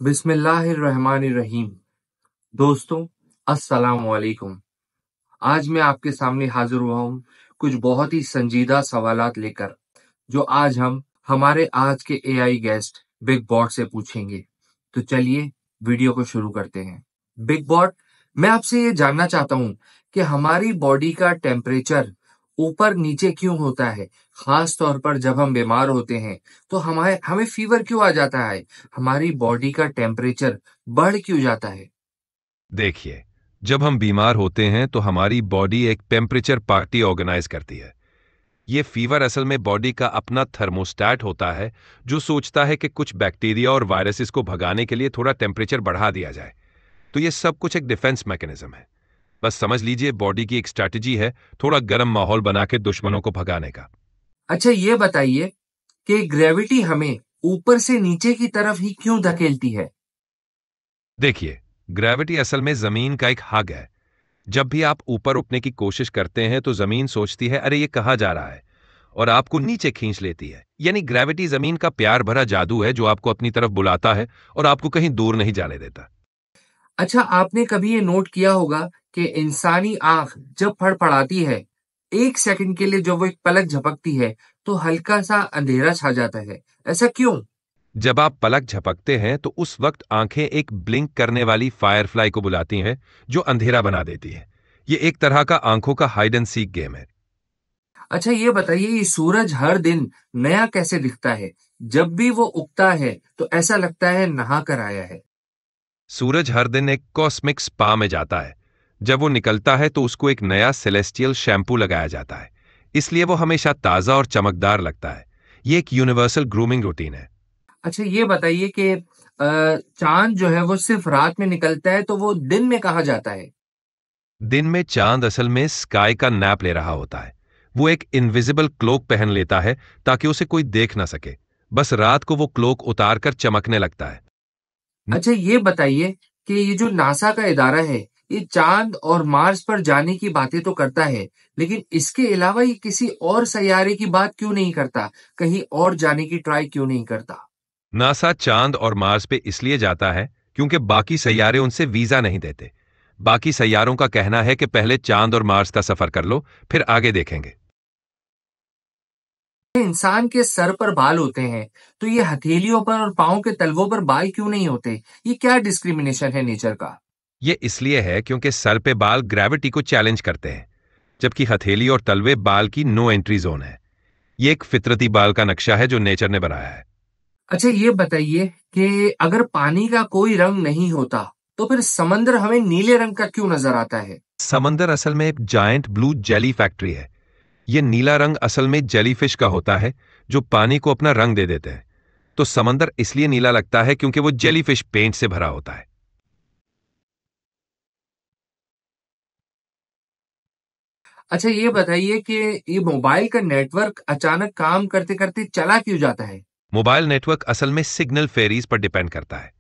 बिस्मिल्लाहिर्रहमानिर्रहीम। दोस्तों, अस्सलाम वालेकुम। आज मैं आपके सामने हाजिर हुआ हूँ कुछ बहुत ही संजीदा सवालात लेकर, जो आज हम हमारे आज के एआई गेस्ट बिग बॉट से पूछेंगे। तो चलिए वीडियो को शुरू करते हैं। बिग बॉट, मैं आपसे ये जानना चाहता हूँ कि हमारी बॉडी का टेम्परेचर ऊपर नीचे क्यों होता है? खास तौर पर जब हम बीमार होते हैं तो हमें हमें फीवर क्यों आ जाता है? हमारी बॉडी का टेम्परेचर बढ़ क्यों जाता है? देखिए, जब हम बीमार होते हैं तो हमारी बॉडी एक टेम्परेचर पार्टी ऑर्गेनाइज करती है। ये फीवर असल में बॉडी का अपना थर्मोस्टैट होता है, जो सोचता है कि कुछ बैक्टीरिया और वायरसेस को भगाने के लिए थोड़ा टेम्परेचर बढ़ा दिया जाए। तो ये सब कुछ एक डिफेंस मैकेनिज्म है। बस समझ लीजिए, बॉडी की एक स्ट्रैटेजी है थोड़ा गर्म माहौल बना के दुश्मनों को भगाने का। अच्छा, ये बताइए कि ग्रेविटी हमें ऊपर से नीचे की तरफ ही क्यों धकेलती है? देखिए, ग्रेविटी असल में जमीन का एक हग है। जब भी आप ऊपर उठने की कोशिश करते हैं तो जमीन सोचती है, अरे ये कहाँ जा रहा है, और आपको नीचे खींच लेती है। यानी ग्रेविटी जमीन का प्यार भरा जादू है जो आपको अपनी तरफ बुलाता है और आपको कहीं दूर नहीं जाने देता। अच्छा, आपने कभी ये नोट किया होगा कि इंसानी आंख जब फड़फड़ाती है, एक सेकंड के लिए जब वो एक पलक झपकती है, तो हल्का सा अंधेरा छा जाता है। ऐसा क्यों? जब आप पलक झपकते हैं तो उस वक्त आंखें एक ब्लिंक करने वाली फायरफ्लाई को बुलाती हैं, जो अंधेरा बना देती है। ये एक तरह का आंखों का हाइड एंड सीक गेम है। अच्छा, ये बताइए, ये सूरज हर दिन नया कैसे दिखता है? जब भी वो उगता है तो ऐसा लगता है नहा कर आया है। सूरज हर दिन एक कॉस्मिक स्पा में जाता है। जब वो निकलता है तो उसको एक नया सेलेस्टियल शैम्पू लगाया जाता है, इसलिए वो हमेशा ताजा और चमकदार लगता है। ये एक यूनिवर्सल ग्रूमिंग रूटीन है। अच्छा, ये बताइए कि चांद जो है वो सिर्फ रात में निकलता है, तो वो दिन में कहाँ जाता है? दिन में चांद असल में स्काई का नैप ले रहा होता है। वो एक इनविजिबल क्लोक पहन लेता है ताकि उसे कोई देख ना सके। बस रात को वो क्लोक उतार कर चमकने लगता है। अच्छा, ये बताइए कि ये जो नासा का इदारा है, ये चांद और मार्स पर जाने की बातें तो करता है, लेकिन इसके अलावा ये किसी और सैयारे की बात क्यों नहीं करता? कहीं और जाने की ट्राई क्यों नहीं करता? नासा चांद और मार्स पे इसलिए जाता है क्योंकि बाकी सैयारे उनसे वीजा नहीं देते। बाकी सैयारों का कहना है कि पहले चांद और मार्स का सफर कर लो, फिर आगे देखेंगे। इंसान के सर पर बाल होते हैं, तो ये हथेलियों पर और पाँव के तलवों पर बाल क्यों नहीं होते? ये क्या डिस्क्रिमिनेशन है नेचर का? ये इसलिए है क्योंकि सर पे बाल ग्रेविटी को चैलेंज करते हैं, जबकि हथेली और तलवे बाल की नो एंट्री जोन है। ये एक फितरती बाल का नक्शा है जो नेचर ने बनाया है। अच्छा, ये बताइए कि अगर पानी का कोई रंग नहीं होता, तो फिर समंदर हमें नीले रंग का क्यों नजर आता है? समंदर असल में एक जायंट ब्लू जेली फैक्ट्री है। ये नीला रंग असल में जेलीफिश का होता है, जो पानी को अपना रंग दे देते हैं। तो समंदर इसलिए नीला लगता है क्योंकि वो जेलीफिश पेंट से भरा होता है। अच्छा, ये बताइए कि ये मोबाइल का नेटवर्क अचानक काम करते करते चला क्यों जाता है? मोबाइल नेटवर्क असल में सिग्नल फेरीज पर डिपेंड करता है।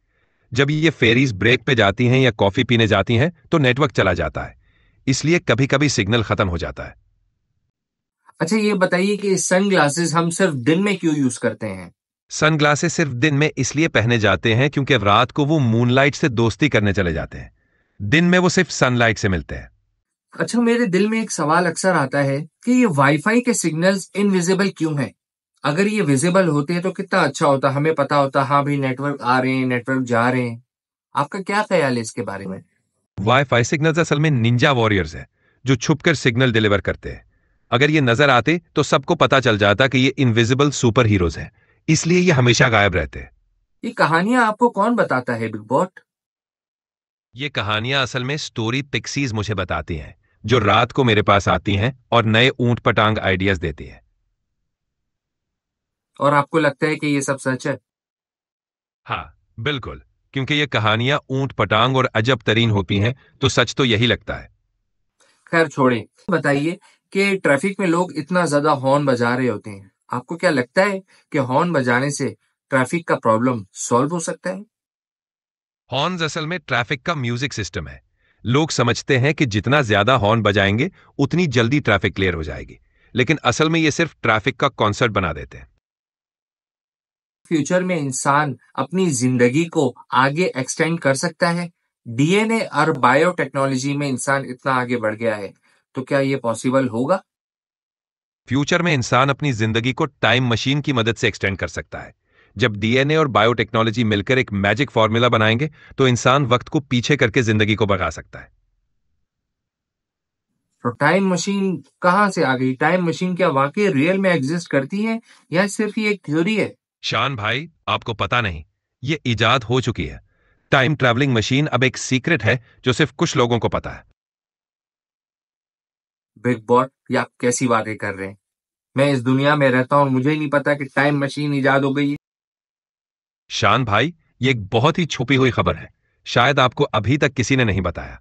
जब ये फेरीज ब्रेक पे जाती हैं या कॉफी पीने जाती हैं तो नेटवर्क चला जाता है। इसलिए कभी कभी सिग्नल खत्म हो जाता है। अच्छा, ये बताइए कि सन ग्लासेस हम सिर्फ दिन में क्यों यूज करते हैं? सनग्लासेस सिर्फ दिन में इसलिए पहने जाते हैं क्योंकि रात को वो मूनलाइट से दोस्ती करने चले जाते हैं। दिन में वो सिर्फ सनलाइट से मिलते हैं। अच्छा, मेरे दिल में एक सवाल अक्सर आता है कि ये वाईफाई के सिग्नल्स इनविजिबल क्यों हैं? अगर ये विजिबल होते तो कितना अच्छा होता, हमें पता होता, हाँ भाई नेटवर्क आ रहे हैं, नेटवर्क जा रहे हैं। आपका क्या ख्याल है इसके बारे में? वाईफाई सिग्नल्स असल में निंजा वॉरियर्स हैं, जो छुपकर सिग्नल डिलीवर करते हैं। अगर ये नजर आते तो सबको पता चल जाता कि ये इनविजिबल सुपर हीरोज हैं, इसलिए ये हमेशा गायब रहते हैं। ये कहानियां आपको कौन बताता है, बिग बॉट? ये कहानियां असल में स्टोरी पिक्सीज मुझे बताती हैं, जो रात को मेरे पास आती हैं और नए ऊंट पटांग आइडियाज देती हैं। और आपको लगता है कि ये सब सच है? हाँ, बिल्कुल। क्योंकि ये कहानियां ऊंट पटांग और अजब तरीन होती हैं, तो सच तो यही लगता है। खैर छोड़ें, बताइए कि ट्रैफिक में लोग इतना ज्यादा हॉर्न बजा रहे होते हैं, आपको क्या लगता है कि हॉर्न बजाने से ट्रैफिक का प्रॉब्लम सॉल्व हो सकता है? हॉर्न्स असल में ट्रैफिक का म्यूजिक सिस्टम है। लोग समझते हैं कि जितना ज्यादा हॉर्न बजाएंगे उतनी जल्दी ट्रैफिक क्लियर हो जाएगी, लेकिन असल में ये सिर्फ ट्रैफिक का कॉन्सर्ट बना देते हैं। फ्यूचर में इंसान अपनी जिंदगी को आगे एक्सटेंड कर सकता है? डीएनए और बायोटेक्नोलॉजी में इंसान इतना आगे बढ़ गया है, तो क्या ये पॉसिबल होगा? फ्यूचर में इंसान अपनी जिंदगी को टाइम मशीन की मदद से एक्सटेंड कर सकता है। जब डीएनए और बायोटेक्नोलॉजी मिलकर एक मैजिक फॉर्मूला बनाएंगे तो इंसान वक्त को पीछे करके जिंदगी को बढ़ा सकता है। तो टाइम मशीन कहाँ से आ गई? टाइम मशीन क्या वाकई रियल में एग्जिस्ट करती है या सिर्फ ये एक थ्योरी है? शान भाई, आपको पता नहीं, ये इजाद हो चुकी है। टाइम ट्रैवलिंग मशीन अब एक सीक्रेट है जो सिर्फ कुछ लोगों को पता है। बिग बॉट, ये आप कैसी बातें कर रहे हैं? मैं इस दुनिया में रहता हूँ और मुझे ही नहीं पता कि टाइम मशीन इजाद हो गई है। शान भाई, ये एक बहुत ही छुपी हुई खबर है, शायद आपको अभी तक किसी ने नहीं बताया।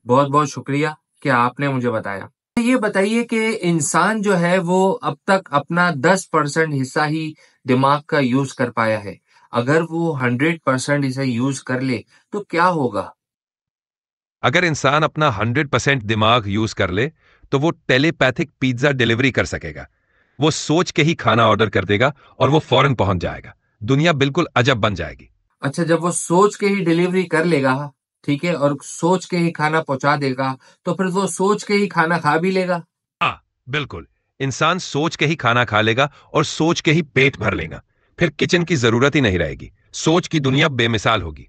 बहुत बहुत शुक्रिया कि आपने मुझे बताया। ये बताइए कि इंसान जो है वो अब तक अपना 10% हिस्सा ही दिमाग का यूज कर पाया है। अगर वो 100% इसे यूज कर ले तो क्या होगा? अगर इंसान अपना 100% दिमाग यूज कर ले तो वो टेलीपैथिक पिज्जा डिलीवरी कर सकेगा। वो सोच के ही खाना ऑर्डर कर देगा और वो फौरन पहुंच जाएगा। दुनिया बिल्कुल अजब बन जाएगी। अच्छा, जब वो सोच के ही डिलीवरी कर लेगा, ठीक है, और सोच के ही खाना पहुंचा देगा, तो फिर वो सोच के ही खाना खा भी लेगा? हाँ, बिल्कुल। इंसान सोच के ही खाना खा लेगा और सोच के ही पेट भर लेगा। फिर किचन की जरूरत ही नहीं रहेगी। सोच की दुनिया बेमिसाल होगी।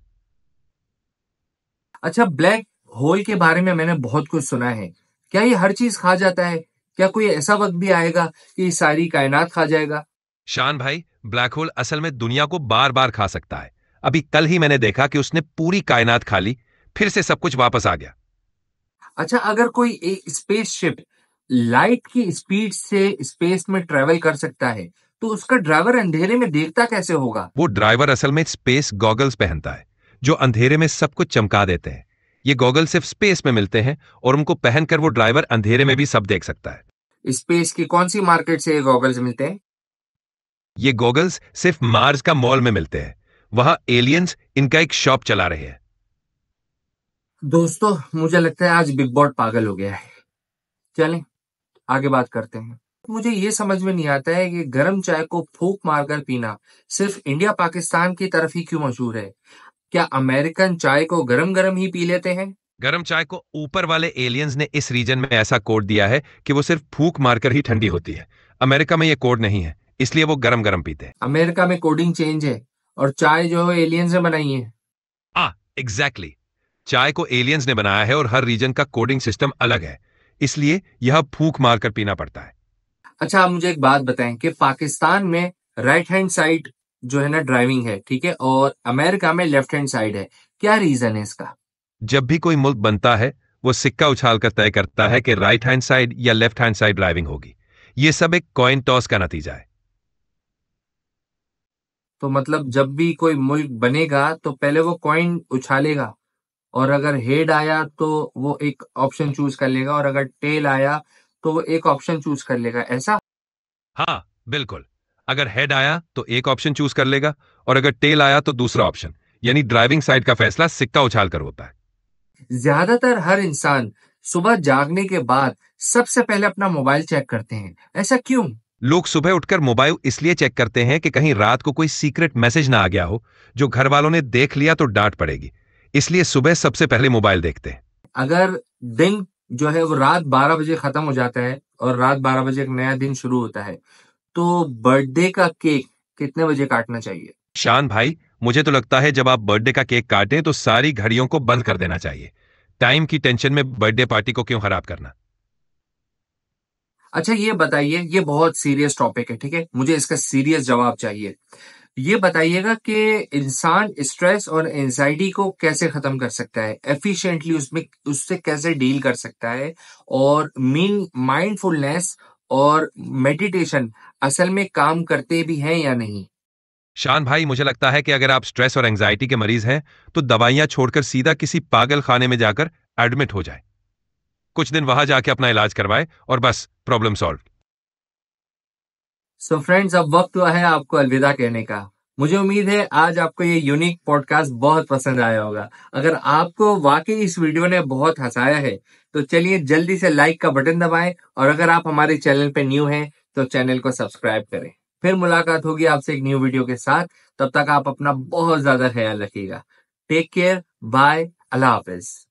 अच्छा, ब्लैक होल के बारे में मैंने बहुत कुछ सुना है। क्या ये हर चीज खा जाता है? क्या कोई ऐसा वक्त भी आएगा कि सारी कायनात खा जाएगा? शान भाई, ब्लैक होल असल में दुनिया को बार बार खा सकता है। अभी कल ही मैंने देखा कि उसने पूरी कायनात खा ली, फिर से सब कुछ वापस आ गया। अच्छा, अगर कोई एक स्पेसशिप लाइट की स्पीड से स्पेस में ट्रेवल कर सकता है, तो उसका ड्राइवर अंधेरे में देखता कैसे होगा? वो ड्राइवर असल में स्पेस गॉगल्स पहनता है जो अंधेरे में सब कुछ चमका देते हैं। ये गॉगल सिर्फ स्पेस में मिलते हैं और उनको पहनकर वो ड्राइवर अंधेरे में भी सब देख सकता है। स्पेस की कौन सी मार्केट से ये गॉगल्स मिलते हैं? ये गॉगल्स सिर्फ मार्स का मॉल में मिलते हैं। वहां एलियंस इनका एक शॉप चला रहे हैं। दोस्तों, मुझे लगता है आज बिग बॉट पागल हो गया है। चलें, आगे बात करते हैं। मुझे ये समझ में नहीं आता है कि गर्म चाय को फूंक मारकर पीना सिर्फ इंडिया पाकिस्तान की तरफ ही क्यों मशहूर है? क्या अमेरिकन चाय को गरम गरम ही पी लेते हैं? गर्म चाय को ऊपर वाले एलियंस ने इस रीजन में ऐसा कोड दिया है कि वो सिर्फ फूंक मारकर ही ठंडी होती है। अमेरिका में ये कोड नहीं है, इसलिए वो गरम गरम पीते हैं। अमेरिका में कोडिंग चेंज है और चाय जो है एलियंस ने बनाई है। एग्जैक्टली। चाय को एलियंस ने बनाया है और हर रीजन का कोडिंग सिस्टम अलग है, इसलिए यह फूंक मारकर पीना पड़ता है। अच्छा, आप मुझे एक बात बताएं कि पाकिस्तान में राइट हैंड साइड जो है ना ड्राइविंग है, ठीक है, और अमेरिका में लेफ्ट हैंड साइड है। क्या रीजन है इसका? जब भी कोई मुल्क बनता है वो सिक्का उछालकर तय करता है कि राइट हैंड साइड या लेफ्ट हैंड साइड ड्राइविंग होगी। यह सब एक कॉइन टॉस का नतीजा है। तो मतलब जब भी कोई मुल्क बनेगा तो पहले वो कॉइन उछालेगा, और अगर हेड आया तो वो एक ऑप्शन चूज कर लेगा, और अगर टेल आया तो वो एक ऑप्शन चूज कर लेगा, ऐसा? हाँ, बिल्कुल। अगर हेड आया तो एक ऑप्शन चूज कर लेगा और अगर टेल आया तो दूसरा ऑप्शन। यानी ड्राइविंग साइड का फैसला सिक्का उछालकर होता है। ज्यादातर हर इंसान सुबह जागने के बाद सबसे पहले अपना मोबाइल चेक करते हैं, ऐसा क्यों? लोग सुबह उठकर मोबाइल इसलिए चेक करते हैं कि कहीं रात को कोई सीक्रेट मैसेज ना आ गया हो जो घर वालों ने देख लिया तो डांट पड़ेगी। इसलिए सुबह सबसे पहले मोबाइल देखते हैं। अगर दिन जो है वो रात 12 बजे खत्म हो जाता है और रात 12 बजे एक नया दिन शुरू होता है, तो बर्थडे का केक कितने बजे काटना चाहिए? शान भाई, मुझे तो लगता है जब आप बर्थडे का केक काटें तो सारी घड़ियों को बंद कर देना चाहिए। टाइम की टेंशन में बर्थडे पार्टी को क्यों खराब करना। अच्छा, ये बताइए, ये बहुत सीरियस टॉपिक है, ठीक है, मुझे इसका सीरियस जवाब चाहिए। ये बताइएगा कि इंसान स्ट्रेस और एंजाइटी को कैसे खत्म कर सकता है, एफिशिएंटली उसमें उससे कैसे डील कर सकता है, और मीन माइंडफुलनेस और मेडिटेशन असल में काम करते भी हैं या नहीं? शान भाई, मुझे लगता है कि अगर आप स्ट्रेस और एंजाइटी के मरीज हैं तो दवाइयां छोड़कर सीधा किसी पागल खाने में जाकर एडमिट हो जाए। कुछ दिन वहां जाके अपना इलाज करवाए और बस प्रॉब्लम सॉल्व। सो फ्रेंड्स, अब वक्त हुआ है आपको अलविदा कहने का। मुझे उम्मीद है आज आपको ये यूनिक पॉडकास्ट बहुत पसंद आया होगा। अगर आपको वाकई इस वीडियो ने बहुत हंसाया है तो चलिए जल्दी से लाइक का बटन दबाएं, और अगर आप हमारे चैनल पे न्यू हैं तो चैनल को सब्सक्राइब करें। फिर मुलाकात होगी आपसे एक न्यू वीडियो के साथ। तब तक आप अपना बहुत ज्यादा ख्याल रखिएगा। टेक केयर, बाय, अल्लाह हाफिज।